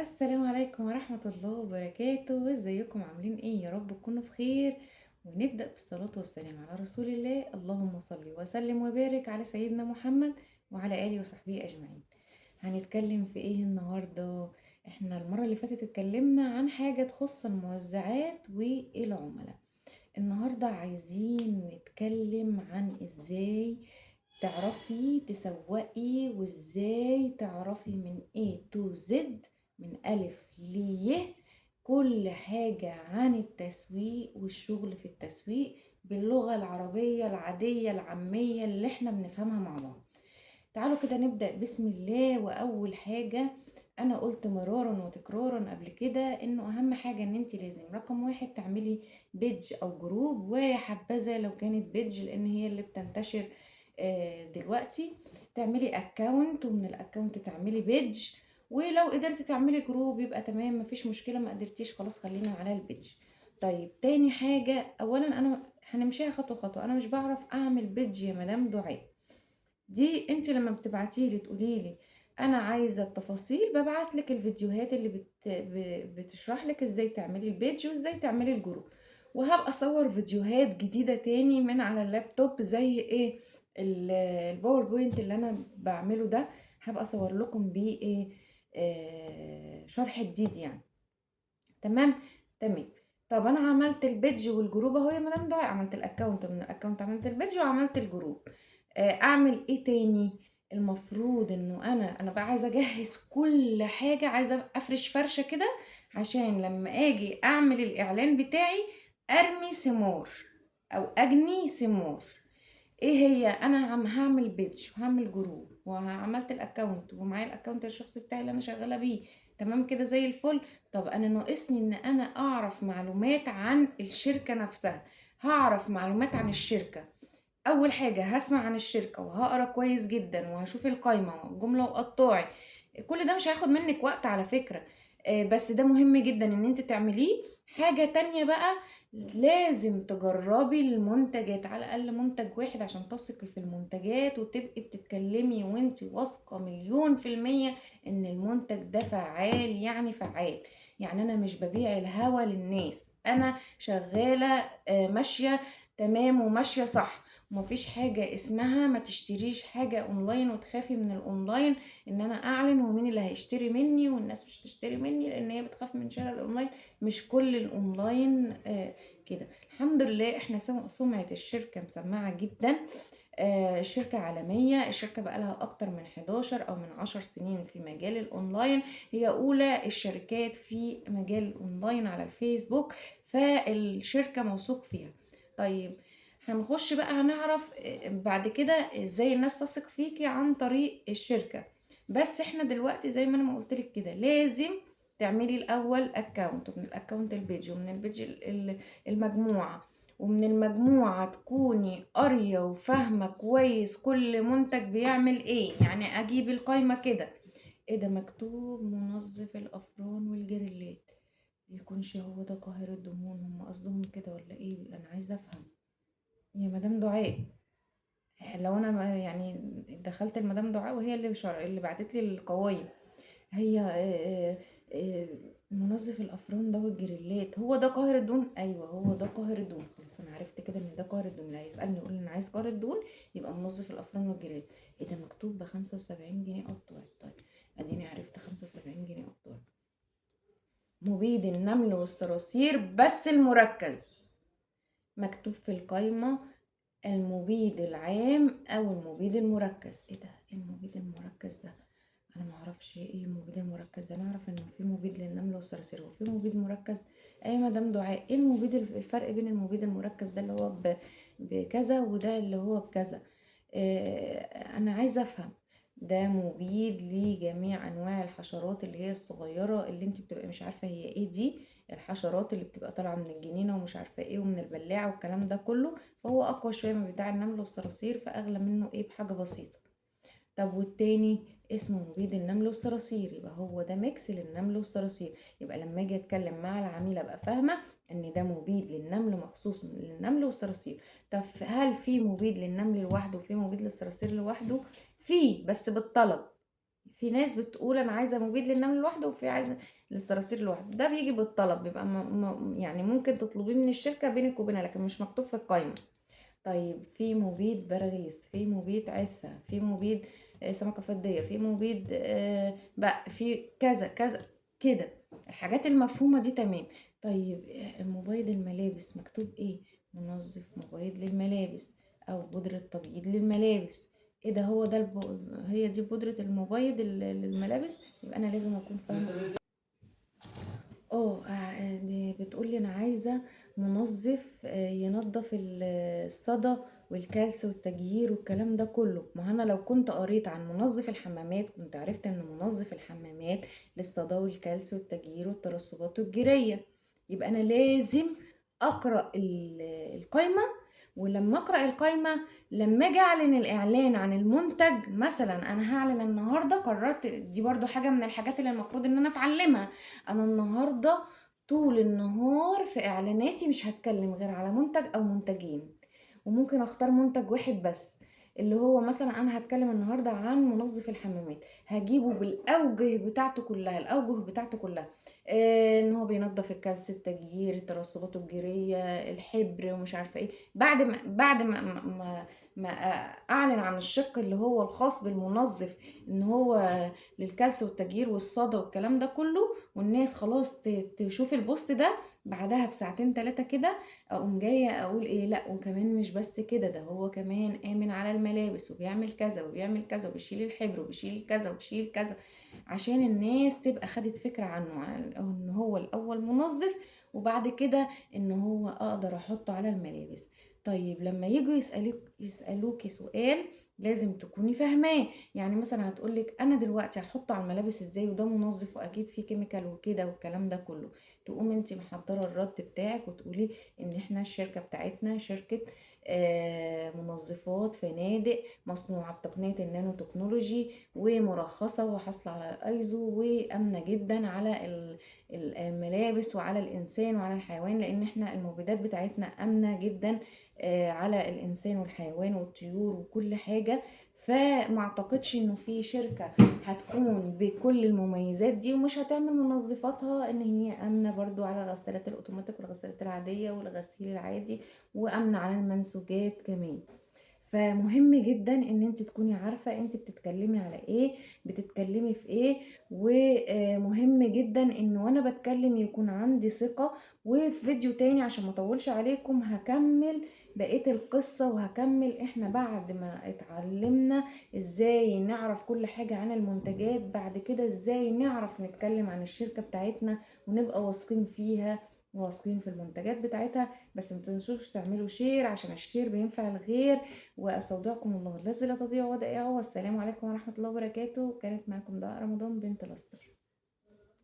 السلام عليكم ورحمة الله وبركاته. ازيكم عاملين ايه؟ يا رب تكونوا بخير. ونبدأ بالصلاة والسلام على رسول الله. اللهم صل وسلم وبارك على سيدنا محمد وعلى آله وصحبه أجمعين. هنتكلم في ايه النهاردة؟ احنا المرة اللي فاتت اتكلمنا عن حاجة تخص الموزعات والعملاء. النهاردة عايزين نتكلم عن ازاي تعرفي تسوقي، وازاي تعرفي من A to Z، من ألف ليه، كل حاجة عن التسويق والشغل في التسويق باللغة العربية العادية العامية اللي احنا بنفهمها مع بعض. تعالوا كده نبدأ بسم الله. وأول حاجة، أنا قلت مرارا وتكرارا قبل كده إنه أهم حاجة إن انت لازم رقم واحد تعملي بيدج أو جروب، ويا حبذا لو كانت بيدج لأن هي اللي بتنتشر دلوقتي. تعملي اكاونت، ومن الاكاونت تعملي بيدج، ولو قدرتي تعملي جروب يبقى تمام مفيش مشكلة، ما قدرتيش خلاص خلينا على البيدج. طيب تاني حاجة، أولا أنا هنمشيها خطوة خطوة. أنا مش بعرف أعمل بيدج يا مدام دعاء. دي انت لما بتبعتيلي تقوليلي انا عايزه التفاصيل، ببعتلك الفيديوهات اللي بتشرح لك ازاي تعملي البيج وازاي تعملي الجروب. وهبقى اصور فيديوهات جديده تاني من على اللابتوب زي ايه، الباوربوينت اللي انا بعمله ده. هبقى اصور لكم بيه ايه، شرح جديد يعني. تمام. تمام. طب انا عملت البيج والجروب اهو يا مدام دعاء، عملت الاكونت، ومن الاكونت عملت البيج وعملت الجروب. اعمل ايه تاني؟ المفروض انه انا بقى عايزه اجهز كل حاجه، عايزه افرش فرشه كده عشان لما اجي اعمل الاعلان بتاعي ارمي ثمار او اجني ثمار. ايه هي؟ انا هعمل بيدج وهعمل جروب وعملت الاكونت ومعايا الاكونت الشخصي بتاعي اللي انا شغاله بيه. تمام كده زي الفل. طب انا ناقصني ان انا اعرف معلومات عن الشركه نفسها. هعرف معلومات عن الشركه. اول حاجه هسمع عن الشركه وهقرا كويس جدا وهشوف القايمه والجمله وقطاعي. كل ده مش هياخد منك وقت على فكره. بس ده مهم جدا ان انت تعمليه. حاجه تانية بقى، لازم تجربي المنتجات، على الاقل منتج واحد عشان تثقي في المنتجات وتبقي بتتكلمي وانت واثقه مليون في الميه ان المنتج ده فعال. يعني فعال، يعني انا مش ببيع الهوا للناس، انا شغاله ماشيه تمام وماشيه صح. ومفيش حاجة اسمها ما تشتريش حاجة اونلاين وتخافي من الاونلاين ان انا اعلن ومين اللي هيشتري مني والناس مش تشتري مني لان هي بتخاف من شراء الاونلاين. مش كل الاونلاين كده. الحمد لله احنا سمعة الشركة مسمعة جدا. شركة عالمية، الشركة بقالها أكتر من 11 أو من 10 سنين في مجال الأونلاين. هي أولى الشركات في مجال الأونلاين على الفيسبوك، فالشركة موثوق فيها. طيب هنخش بقى هنعرف بعد كده ازاي الناس تثق فيكي عن طريق الشركة. بس احنا دلوقتي زي ما انا ما قلتلك كده لازم تعملي الاول اكونت، ومن الاكونت البيج، ومن البيج المجموعة، ومن المجموعة تكوني قارية وفاهمة كويس كل منتج بيعمل ايه. يعني اجيب القايمة كده، ايه ده مكتوب منظف الافران والجريلات، يكونش هو ده قاهرة الدهون؟ هم قصدهم كده ولا ايه؟ انا عايزة افهم يا مدام دعاء. لو انا يعني دخلت المدام دعاء وهي اللي بعتت لي القوايم، هي منظف الافران ده والجريلات هو ده قاهر الدهون؟ ايوه هو ده قاهر الدهون. خلاص انا عرفت كده ان ده قاهر الدهون. اللي هيسالني يقول لي انا عايز قاهر الدهون يبقى منظف الافران والجريلات. ايه ده مكتوب ب75 جنيه قطاعي؟ طيب اديني عرفت 75 جنيه قطاعي. مبيد النمل والصراصير بس المركز، مكتوب في القايمة المبيد العام او المبيد المركز. ايه ده؟ إيه المبيد المركز ده؟ انا ما اعرفش ايه المبيد المركز ده. انا اعرف انه في مبيد للنمل والصراصير وفي مبيد مركز. اي مدام دعاء، ايه المبيد الفرق بين المبيد المركز ده اللي هو بكذا وده اللي هو بكذا؟ انا عايزه افهم. ده مبيد لجميع انواع الحشرات اللي هي الصغيره اللي انت بتبقى مش عارفه هي ايه دي، الحشرات اللي بتبقى طالعه من الجنينه ومش عارفه ايه ومن البلاعه والكلام ده كله. فهو اقوى شويه من بتاع النمل والصراصير، فاغلى منه ايه بحاجه بسيطه. طب والتاني اسمه مبيد النمل والصراصير، يبقى هو ده ميكس للنمل والصراصير. يبقى لما اجي اتكلم مع العميل ابقى فاهمه ان ده مبيد للنمل مخصوص للنمل والصراصير. طب هل في مبيد للنمل لوحده وفي مبيد للصراصير لوحده؟ في، بس بالطلب. في ناس بتقول انا عايزه مبيد للنمل لوحده، وفي عايزه للصراصير لوحده. ده بيجي بالطلب، بيبقى يعني ممكن تطلبيه من الشركه بينك وبينها، لكن مش مكتوب في القائمه. طيب في مبيد براغيث، في مبيد عثة، في مبيد سمكة فضية، في مبيد بقى في كذا كذا كده. الحاجات المفهومة دي تمام. طيب مبيد الملابس مكتوب ايه؟ منظف مبيد للملابس او بودرة تبييض للملابس. ايه ده؟ هو ده هي دي بودرة المبيض للملابس؟ يبقى انا لازم اكون فاهمة. دي بتقول لي انا عايزه منظف ينظف الصدى والكلس والتجيير والكلام ده كله. ما انا لو كنت قريت عن منظف الحمامات كنت عرفت ان منظف الحمامات للصدى والكلس والتجيير والترسبات والجيريه. يبقى انا لازم اقرا القايمه. ولما اقرا القايمه، لما اجي اعلن الاعلان عن المنتج، مثلا انا هعلن النهارده، قررت دي برضو حاجه من الحاجات اللي المفروض ان انا اتعلمها. انا النهارده طول النهار في اعلاناتي مش هتكلم غير على منتج او منتجين، وممكن اختار منتج واحد بس، اللي هو مثلا انا هتكلم النهارده عن منظف الحمامات. هجيبه بالاوجه بتاعته كلها، الاوجه بتاعته كلها. ان هو بينظف الكلس، التجيير، الترسبات الجيريه، الحبر، ومش عارفه ايه. بعد ما اعلن عن الشق اللي هو الخاص بالمنظف، ان هو للكلس والتجيير والصدى والكلام ده كله، والناس خلاص تشوف البوست ده، بعدها بساعتين 3 كده اقوم جايه اقول ايه، لا وكمان مش بس كده، ده هو كمان امن على الملابس، وبيعمل كذا وبيعمل كذا، وبيشيل الحبر وبيشيل كذا وبيشيل كذا، عشان الناس تبقى خدت فكره عنه، ان هو الاول منظف، وبعد كده ان هو اقدر احطه على الملابس. طيب لما يجوا يسالوكي سؤال لازم تكوني فاهماه. يعني مثلا هتقولك انا دلوقتي هحطه على الملابس ازاي، وده منظف واكيد فيه كيميكال وكده والكلام ده كله. تقوم انت محضره الرد بتاعك وتقولي ان احنا الشركه بتاعتنا شركه منظفات فنادق مصنوعه بتقنيه النانو تكنولوجي، ومرخصه وحاصله على الايزو، وامنه جدا على الملابس وعلى الانسان وعلى الحيوان، لان احنا المبيدات بتاعتنا امنه جدا على الانسان والحيوان والطيور وكل حاجه. فما اعتقدش انه في شركة هتكون بكل المميزات دي ومش هتعمل منظفاتها ان هي امنة برضو على الغسالات الاوتوماتيك والغسالات العادية والغسيل العادي، وامنة على المنسوجات كمان. فمهم جدا ان انت تكوني عارفة انت بتتكلمي على ايه، بتتكلمي في ايه. ومهم جدا ان وانا بتكلم يكون عندي ثقة. وفي فيديو تاني عشان ما اطولش عليكم هكمل بقية القصة، وهكمل احنا بعد ما اتعلمنا ازاي نعرف كل حاجة عن المنتجات، بعد كده ازاي نعرف نتكلم عن الشركة بتاعتنا ونبقى واثقين فيها وواثقين في المنتجات بتاعتها. بس ما تنسوش تعملوا شير عشان الشير بينفع الغير. واستودعكم الله الذي لا تضيع ودائعه، والسلام عليكم ورحمة الله وبركاته. كانت معكم دعاء رمضان بنت لستر.